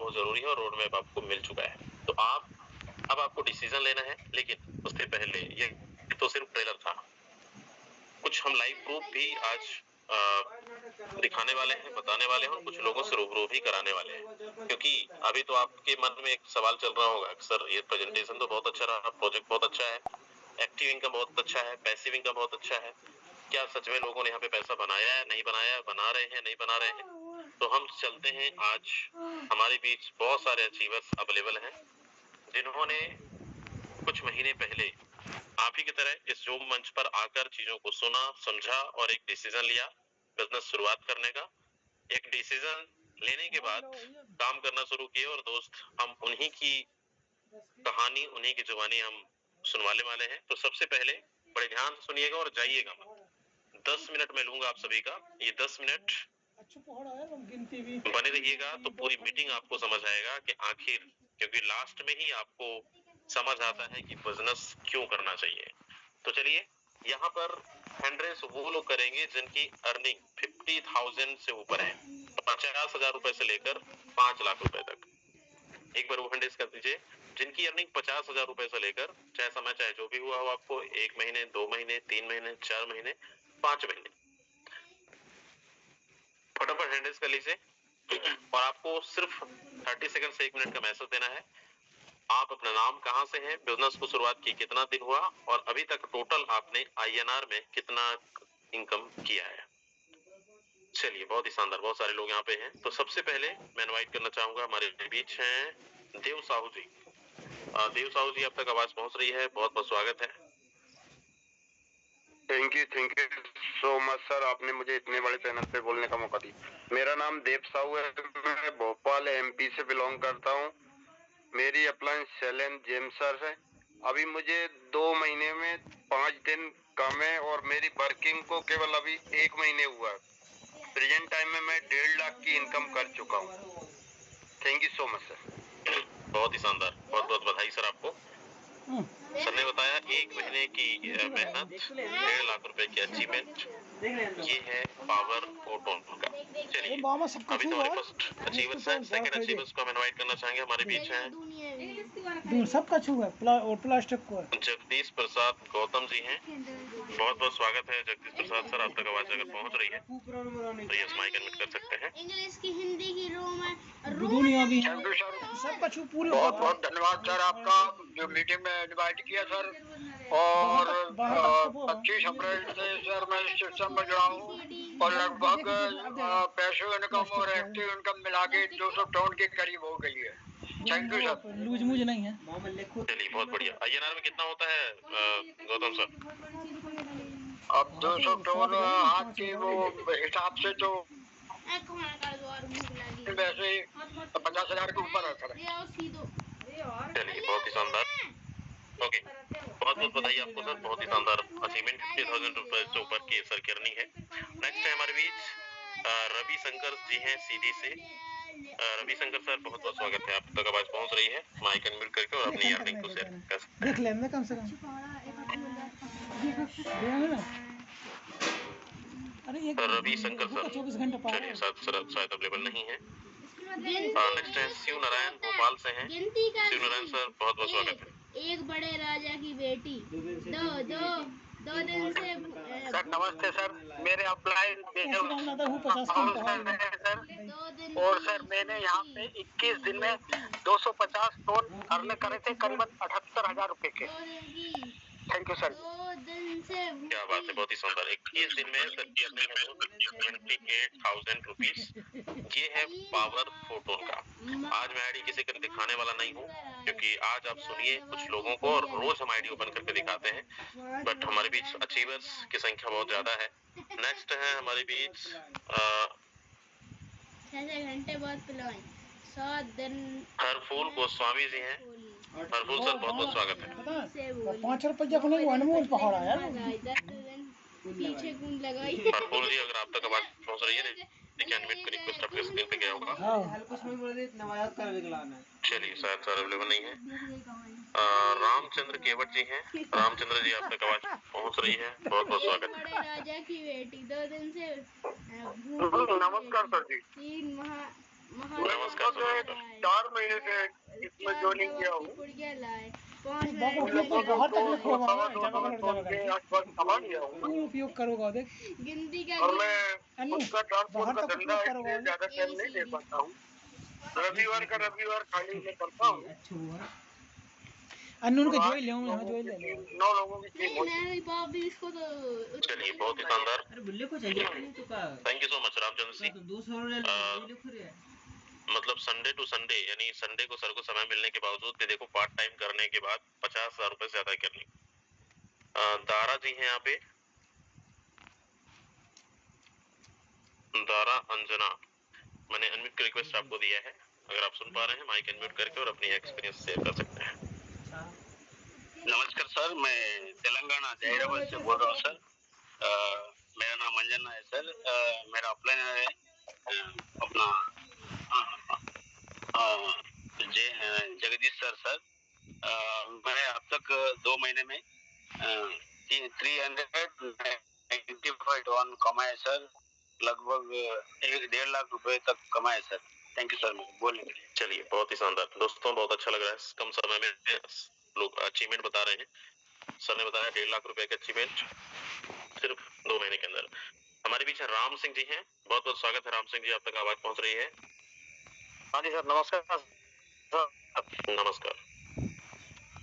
बहुत जरूरी है और रोड मैप आपको मिल चुका है। तो अब आपको डिसीजन लेना है, लेकिन उससे पहले ये तो सिर्फ ट्रेलर था, कुछ हम लाइव प्रूफ भी आज दिखाने वाले हैं, बताने वाले हैं और कुछ लोगों से रूबरू भी कराने वाले हैं। क्योंकि अभी तो आपके मन में एक सवाल चल रहा होगा, सर ये प्रेजेंटेशन तो बहुत अच्छा रहा, प्रोजेक्ट बहुत अच्छा है, एक्टिव इनकम बहुत अच्छा है, पैसिव इनकम बहुत अच्छा है, क्या सच में लोगों ने यहाँ पे पैसा बनाया है, नहीं बनाया, बना रहे हैं, नहीं बना रहे हैं? तो हम चलते हैं, आज हमारे बीच बहुत सारे अचीवर्स अवेलेबल हैं जिन्होंने कुछ महीने पहले आप ही की तरह इस जूम मंच पर आकर चीजों को सुना, समझा और एक डिसीजन लिया बिजनेस शुरुआत करने का। एक डिसीजन लेने के बाद काम करना शुरू किए और दोस्त हम उन्हीं की कहानी, उन्हीं की जुबानी हम सुनवाने वाले हैं। तो सबसे पहले बड़े ध्यान से सुनिएगा और जाइएगा मत। 10 मिनट में लूंगा आप सभी का, ये 10 मिनट बने रहिएगा तो पूरी मीटिंग आपको समझ आएगा कि आखिर, क्योंकि लास्ट में ही आपको समझ आता है कि बिजनेस क्यों करना चाहिए। तो चलिए, यहाँ पर हैंड्रेस वो लोग करेंगे जिनकी अर्निंग 50,000 से ऊपर है, 50,000 रुपए से लेकर 5 लाख रुपए तक। एक बार वो हैंड्रेस कर दीजिए, जिनकी अर्निंग 50,000 रुपए से लेकर, चाहे समय चाहे जो भी हुआ हो आपको, 1 महीने, 2 महीने, 3 महीने, 4 महीने, 5 महीने, फटाफट हैंडल्स कर लीजिए। और आपको सिर्फ 30 सेकंड से 1 मिनट का मैसेज देना है। आप अपना नाम, कहां से हैं, बिजनेस को शुरुआत की कितना दिन हुआ और अभी तक टोटल आपने INR में कितना इनकम किया है। चलिए, बहुत ही शानदार, बहुत सारे लोग यहाँ पे हैं। तो सबसे पहले मैं इनवाइट करना चाहूंगा, हमारे बीच हैं देव साहू जी। देव साहू जी, अब तक आवाज पहुंच रही है, बहुत बहुत स्वागत है। Thank you so much sir, आपने मुझे इतने बड़े चैनल पे बोलने का मौका दिया। मेरा नाम देव साहू है, मैं भोपाल MP से बिलोंग करता हूँ। मेरी अपलाइन सेलेन जेमसर है। अभी मुझे 2 महीने में 5 दिन कम है और मेरी वर्किंग को केवल अभी 1 महीने हुआ है। प्रेजेंट टाइम में मैं 1.5 लाख की इनकम कर चुका हूँ। Thank you so much sir. बहुत ही शानदार, बहुत बहुत बधाई सर आपको। सर ने बताया 1 महीने की मेहनत, 1.5 लाख रुपए की अचीवमेंट, ये है पावर फोटोन का। चलिए, अभी तो हमारे फर्स्ट अचीवर्स हैं, सेकंड अचीवर्स को हम इनवाइट करना चाहेंगे। हमारे बीच हैं सबका छुआ और प्लास्टिक को जगदीश प्रसाद गौतम जी हैं। बहुत बहुत स्वागत है जगदीश प्रसाद सर, आप तक आवाज अगर पहुंच रही है तो यस माइक अनम्यूट कर सकते हैं। इंग्लिश की, हिंदी की, दुनिया भी सबका छू पूरे। बहुत बहुत धन्यवाद सर आपका जो मीटिंग में इनवाइट किया सर। और 25 अप्रैल से सर मैं इस सिस्टम में जुड़ा हूँ और लगभग पैसिव इनकम और एक्टिव इनकम मिला के 200 टन के करीब हो गई है। Thank you sir. लूज मुझ नहीं है। चलिए, बहुत बढ़िया। INR में कितना होता है गौतम सर? अब 200 टन हाथ की वो हिसाब से तो वैसे 50,000 के ऊपर है सर। चलिए, बहुत ही शानदार। ओके, बहुत बहुत बधाई आपको सर, बहुत ही शानदार अचीवमेंट, 50,000 रुपए से ऊपर की सर की अर्निंग है। नेक्स्ट है हमारे बीच रवि शंकर जी हैं सीधी से। रवि शंकर सर, बहुत बहुत स्वागत है, आप तक आवाज पहुंच रही है, माइक अनम्यूट करके और अपनी अर्निंग को शेयर कर सकते हैं। देख ले मैं कम से कम। अरे एक रवि शंकर सर 24 घंटे पार। चलिए, शायद अवेलेबल नहीं है। नेक्स्ट है शिव नारायण, भोपाल से हैं। शिव नारायण सर, बहुत बहुत स्वागत है। एक बड़े राजा की बेटी, दो दिन से सर नमस्ते सर, मेरे अप्लाई और सर मैंने यहाँ पे 21 दिन में 250 टन अर्न करे थे, करीबन 78,000 रुपए के। Thank you sir. 2 दिन से क्या बात है, बहुत ही सुंदर। 21 दिन में सर की अर्निंग है 28,000 रुपीज। ये है पावर फोटोन का। आज मैं आईडी किसी को दिखाने वाला नहीं हूँ, क्योंकि आज आप सुनिए कुछ लोगों को और रोज हम आईडी ओपन करके दिखाते हैं, बट हमारे बीच अचीवर्स की संख्या बहुत ज्यादा है। नेक्स्ट है हमारे बीच 6 घंटे बाद पिलवाएं 7 दिन। हरफूल गोस्वामी जी हैं। हरफूल सर, बहुत बहुत स्वागत है। 5 रुपया को नहीं, अनमोल पहाड़ है पीछे कौन लगाई। हरफूल जी, अगर आप तक आवाज पहुंच रही है देखिए, अनम्यूट का रिक्वेस्ट आपके स्क्रीन पे गया होगा। चलिए, शायद सर अवेलेबल नहीं है। रामचंद्र केवट जी हैं। रामचंद्र जी, आप तक आवाज पहुंच रही है, बहुत बहुत स्वागत है। राजा की बेटी 2 दिन से नमस्कार सर जी। 3 माह नमस्कार सुनील। 4 महीने से इसमें ज्वाइनिंग किया हूँ। बहुत तकलीफ हो सवा 2 के आसपास कमा लिया हूँ तू उपयोग करोगा देख गिनती का और मैं अन्नू उसका ट्रांसपोर्ट बाहर का तक धंधा उपयोग है, करोगा इसलिए ज्यादा टाइम नहीं दे पाता हूँ। रविवार का रविवार खाली मैं करता हूँ। अन्नू और के आज जोई ले 9 जोई ले ले 9 लोगों की टीम हो नहीं पाप भी इसको तो चलिए बहुत ही शानदार। अरे बुल्ले को चाहिए नहीं तो का thank you so much Ramchandra Singh. तो 200 ले ले लिखो रे मतलब संडे टू संडे यानी संडे को सर को समय मिलने के बावजूद भी देखो पार्ट टाइम करने के बाद 50,000 रुपए से ज्यादा करनी। दारा जी हैं यहाँ पे, दारा अंजना, मैंने अनम्यूट का रिक्वेस्ट आपको दिया है, अगर आप सुन पा रहे हैं माइक अनम्यूट करके और अपनी एक्सपीरियंस शेयर कर सकते हैं। नमस्कार सर, मैं तेलंगाना जहीराबाद से बोल रहा हूँ सर। मेरा नाम अंजना है सर। मेरा अपलाइन है अपना जगदीश सर। मैं अब तक 2 महीने में 395 कमाए सर, लगभग 1.5 लाख रुपए तक कमाए सर। थैंक यू सर मुझे बोलने के लिए। चलिए बहुत ही शानदार दोस्तों, बहुत अच्छा लग रहा है। कम समय में लोग अचीवमेंट बता रहे हैं। सर ने बताया 1.5 लाख रुपए का अचीवमेंट सिर्फ 2 महीने के अंदर। हमारे बीच राम सिंह जी हैं, बहुत बहुत स्वागत है राम सिंह जी, आप तक आवाज पहुंच रही है। हाँ जी सर, नमस्कार सर। नमस्कार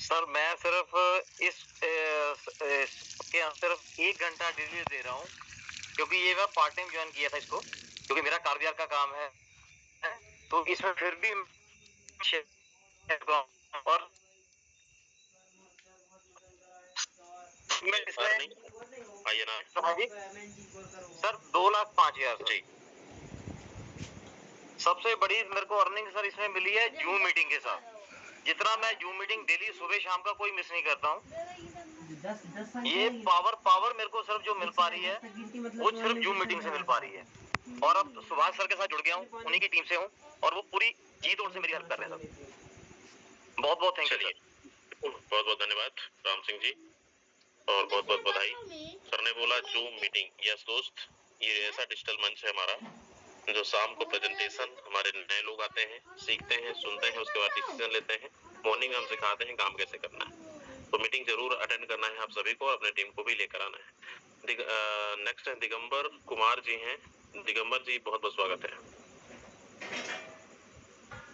सर मैं सिर्फ के सिर्फ 1 घंटा डिलीवरी दे रहा हूँ, क्योंकि ये मैं पार्ट टाइम ज्वाइन किया था इसको, क्योंकि मेरा कारबियार का काम है, तो इसमें फिर भी और इसमें आइए ना सर 2,05,000 जी। सबसे बड़ी मेरे को अर्निंग सर इसमें मिली है जूम मीटिंग के साथ। जितना मैं जूम मीटिंग डेली सुबह शाम का कोई मिस नहीं करता हूँ, ये पावर मेरे को सिर्फ जो मिल पा रही है वो सिर्फ जूम मीटिंग से मिल पा रही है। और अब सुभाष सर के साथ जुड़ गया हूँ, उन्हीं की टीम से हूँ, और वो पूरी जी तोड़ से मेरी हेल्प कर रहे हैं सर। बहुत बहुत थैंक यू सर। बहुत बहुत धन्यवाद राम सिंह जी, और बहुत बहुत बधाई। सर ने बोला जूम मीटिंग, यस दोस्त, ये ऐसा डिजिटल मंच है हमारा जो शाम को प्रेजेंटेशन, हमारे नए लोग आते हैं, सीखते हैं, सुनते हैं, उसके बाद डिसीजन लेते हैं। मॉर्निंग में हम सिखाते हैं काम कैसे करना है। तो मीटिंग जरूर अटेंड करना है आप सभी को, अपने टीम को भी लेकर आना है। नेक्स्ट है दिगंबर कुमार जी हैं। दिगंबर जी बहुत बहुत स्वागत है।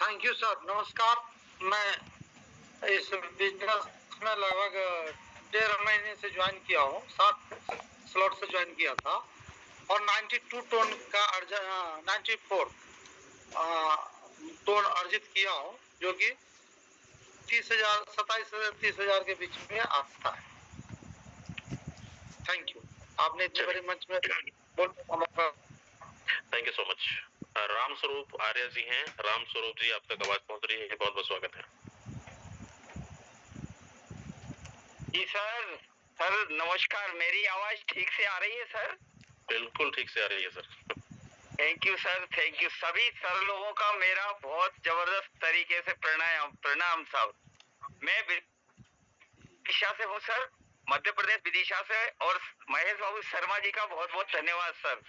Thank you sir. नमस्कार, मैं इस बिजनेस में लगभग 13 महीने से ज्वाइन किया हूँ, 7 स्लॉट से ज्वाइन किया था, और 92 टन का 94 टन अर्जित किया हूँ, जो कि 30,000 27,000 30,000 के बीच में आता है। थैंक यू, आपने इतने बड़े मंच में बोलने का मौका। Thank you so much. Ram Swaroop आर्य जी हैं। राम स्वरूप जी आप तक आवाज पहुंच रही है, बहुत बहुत स्वागत है जी सर। सर नमस्कार, मेरी आवाज ठीक से आ रही है सर? बिल्कुल ठीक से आ रही है sir. Thank you sir, thank you. सभी सर लोगों का मेरा बहुत जबरदस्त तरीके से प्रणाम साहब। मैं विदिशा से हूँ सर, मध्य प्रदेश विदिशा से, और महेश बाबू शर्मा जी का बहुत बहुत धन्यवाद सर।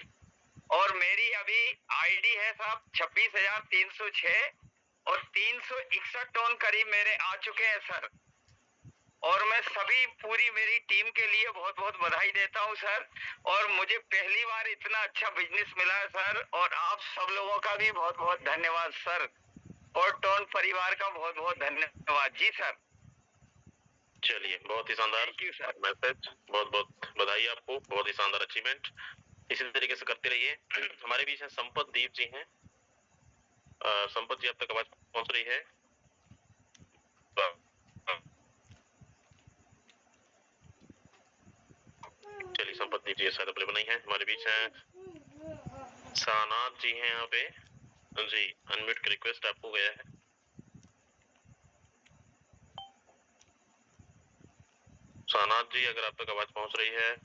और मेरी अभी आईडी है साहब 26,306 और 361 टन करीब मेरे आ चुके हैं सर। और मैं सभी पूरी मेरी टीम के लिए बहुत बहुत बधाई देता हूं सर। और मुझे पहली बार इतना अच्छा बिजनेस मिला है सर, और आप सब लोगों का भी बहुत बहुत धन्यवाद सर, और टोन परिवार का बहुत बहुत धन्यवाद जी सर। चलिए बहुत ही शानदार मैसेज, बहुत बहुत बधाई आपको, बहुत ही शानदार अचीवमेंट, इसी तरीके से करते रहिए। हमारे बीच है संपत दीप जी हैं। संपत जी आप तक आवाज पहुंच रही है? चलिए संपत दीप जी शायद अवेलेबल नहीं है। हमारे बीच है सानाथ जी हैं यहाँ पे जी, अनम्यूट की रिक्वेस्ट आपको गया है। सानाथ जी अगर आप तक आवाज पहुंच रही है,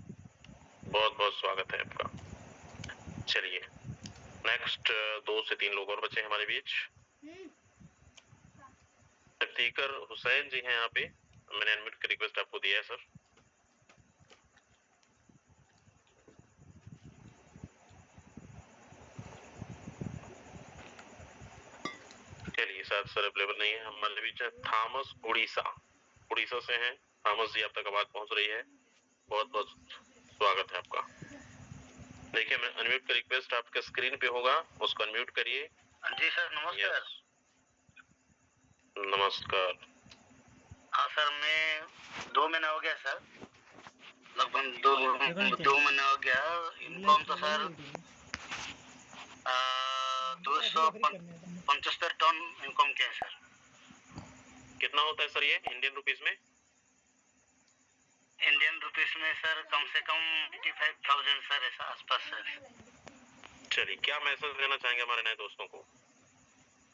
बहुत बहुत स्वागत है आपका। चलिए नेक्स्ट 2 से 3 लोग और बचे हैं हमारे बीच। इफ्तिकर हुसैन जी हैं यहाँ पे, मैंने अनम्यूट की रिक्वेस्ट आपको दिया है सर। चलिए शायद सर अवेलेबल नहीं है हमारे बीच। थॉमस उड़ीसा से हैं। थॉमस जी, आप तक आवाज पहुंच रही है? बहुत बहुत स्वागत है आपका। देखिए, मैं अनम्यूट का रिक्वेस्ट आपके स्क्रीन पे होगा, उसको अनम्यूट करिए। जी सर, नमस्कार। नमस्कार। हाँ सर, मैं 2 महीना हो गया सर, लगभग 2 महीना हो गया। इनकम तो सर 275 टन इनकम किया है सर। कितना होता है सर ये इंडियन रुपीस में? इंडियन रुपीस में सर कम से कम 85,000 सर, ऐसा आसपास सर। चलिए, क्या मैसेज देना चाहेंगे हमारे नए दोस्तों को?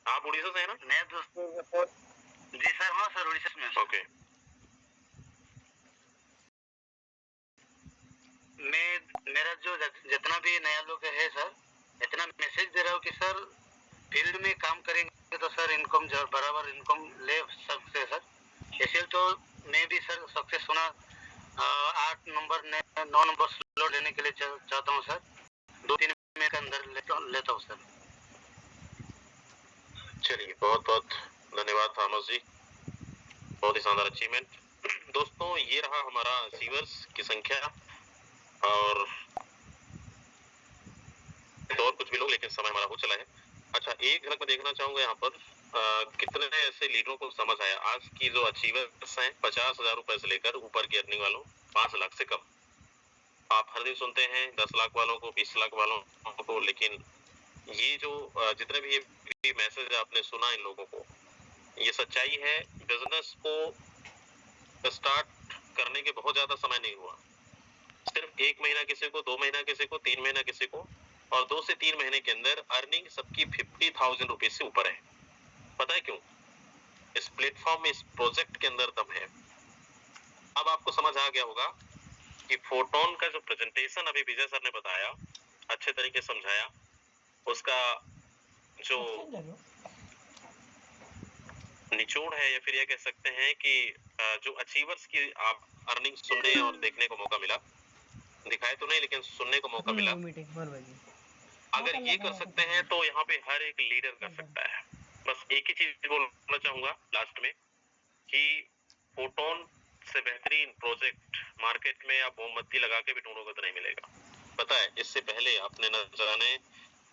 आप उड़ीसा से हैं ना? नए दोस्तों को जी सर, हाँ सर, उड़ीसा में। ओके। मेरा जो जितना भी नया लोग है सर, इतना मैसेज दे रहा हूँ कि सर फील्ड में काम करेंगे तो सर इनकम बराबर इनकम ले सकते हैं सर। इसलिए तो मैं भी सर सबसे सुना 8 नंबर 9 नंबर स्लॉट लेने के लिए चाहता हूँ सर। 2-3 महीने के अंदर लेता हूँ सर। चलिए, बहुत बहुत धन्यवाद थॉमस जी, बहुत ही शानदार अचीवमेंट। दोस्तों, ये रहा हमारा अचीवर्स की संख्या, और कुछ भी लोग, लेकिन समय हमारा हो चला है। अच्छा, एक झलक में देखना चाहूंगा यहाँ पर कितने ऐसे लीडरों को समझ आया आज की जो अचीवर्स हैं 50,000 रुपए से लेकर ऊपर की अर्निंग वालों 5 लाख से कम। आप हर दिन सुनते हैं 10 लाख वालों को, 20 लाख वालों को, लेकिन ये जो जितने भी मैसेज आपने सुना इन लोगों को, ये सच्चाई है। बिजनेस को स्टार्ट करने के बहुत ज्यादा समय नहीं हुआ, सिर्फ 1 महीना किसी को, 2 महीना किसी को, 3 महीना किसी को, और 2 से 3 महीने के अंदर अर्निंग सबकी 50,000 रुपए से ऊपर है। पता है क्यों? इस प्लेटफॉर्म में, इस प्रोजेक्ट के अंदर दम है। अब आपको समझ आ गया होगा कि फोटोन का जो प्रेजेंटेशन अभी विजय सर ने बताया, अच्छे तरीके से समझाया, उसका जो निचोड़ है, या फिर ये कह सकते हैं कि जो अचीवर्स की आप अर्निंग सुनने और देखने को मौका मिला, दिखाए तो नहीं लेकिन सुनने को मौका मिला। अगर ये कर सकते हैं तो यहाँ पे हर एक लीडर कर सकता है। बस एक ही चीज बोलना चाहूंगा लास्ट में कि फोटोन से बेहतरीन प्रोजेक्ट मार्केट में आप मोमबत्ती लगा के भी ढूंढोगे तो नहीं मिलेगा। पता है, इससे पहले आपने न जाने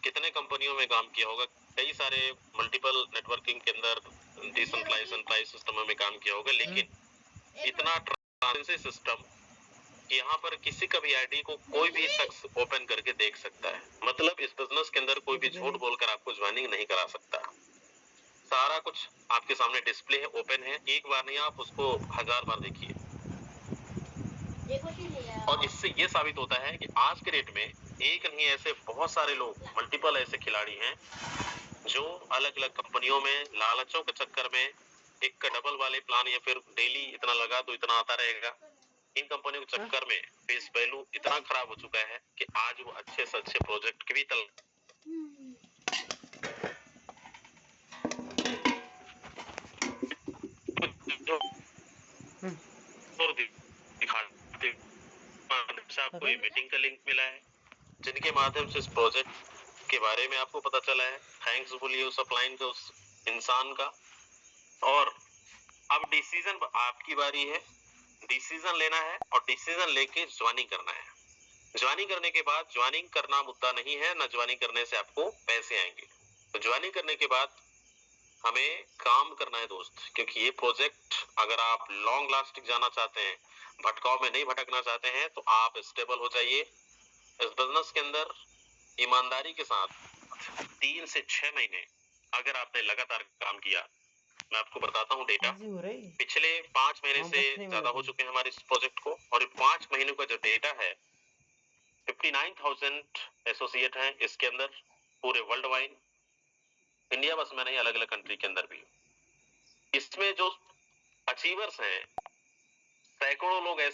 कितने कंपनियों में काम किया होगा, कई सारे मल्टीपल नेटवर्किंग के अंदर डिसेंट्रलाइज सिस्टम में काम किया होगा, लेकिन इतना ट्रांसपेरेंसी सिस्टम, यहाँ पर किसी का भी आईडी को कोई भी शख्स ओपन करके देख सकता है। मतलब इस बिजनेस के अंदर कोई भी झूठ बोलकर आपको ज्वाइनिंग नहीं करा सकता। सारा कुछ आपके सामने डिस्प्ले है, ओपन है, एक बार नहीं आप उसको 1000 बार देखिए। और इससे ये साबित होता है कि आज के डेट में एक नहीं ऐसे बहुत सारे लोग, मल्टीपल ऐसे खिलाड़ी हैं जो अलग अलग कंपनियों में लालचों के चक्कर में एक का डबल वाले प्लान, या फिर डेली इतना लगा तो इतना आता रहेगा, इन कंपनियों के चक्कर में फेस वैल्यू इतना खराब हो चुका है कि आज वो अच्छे से अच्छे प्रोजेक्ट के भी तल दिखाते आपको ये मीटिंग का लिंक मिला है, जिनके माध्यम से इस प्रोजेक्ट के बारे में आपको पता चला है। थैंक्स बोलिए उस अपलाइन के, उस इंसान का। और अब डिसीजन आपकी बारी है, डिसीजन लेना है, और डिसीजन लेके ज्वाइनिंग करना है। ज्वाइनिंग करने के बाद, ज्वाइनिंग करना मुद्दा नहीं है, ना ज्वाइनिंग करने से आपको पैसे आएंगे। तो ज्वाइनिंग करने के बाद हमें काम करना है दोस्त, क्योंकि ये प्रोजेक्ट अगर आप लॉन्ग लास्टिंग जाना चाहते हैं, भटकाव में नहीं भटकना चाहते हैं, तो आप स्टेबल हो जाइए इस बिजनेस के अंदर। ईमानदारी के साथ 3 से 6 महीने अगर आपने लगातार काम किया, मैं आपको बताता हूँ डेटा, पिछले 5 महीने से ज्यादा हो चुके हैं हमारे इस प्रोजेक्ट को, और 5 महीनों का जो डेटा है, 59,000 एसोसिएट हैं इसके अंदर, पूरे वर्ल्ड वाइड, इंडिया बस में नहीं, अलग अलग कंट्री के अंदर भी। इसमें जो अचीवर्स हैं, सैकड़ों लोग ऐसे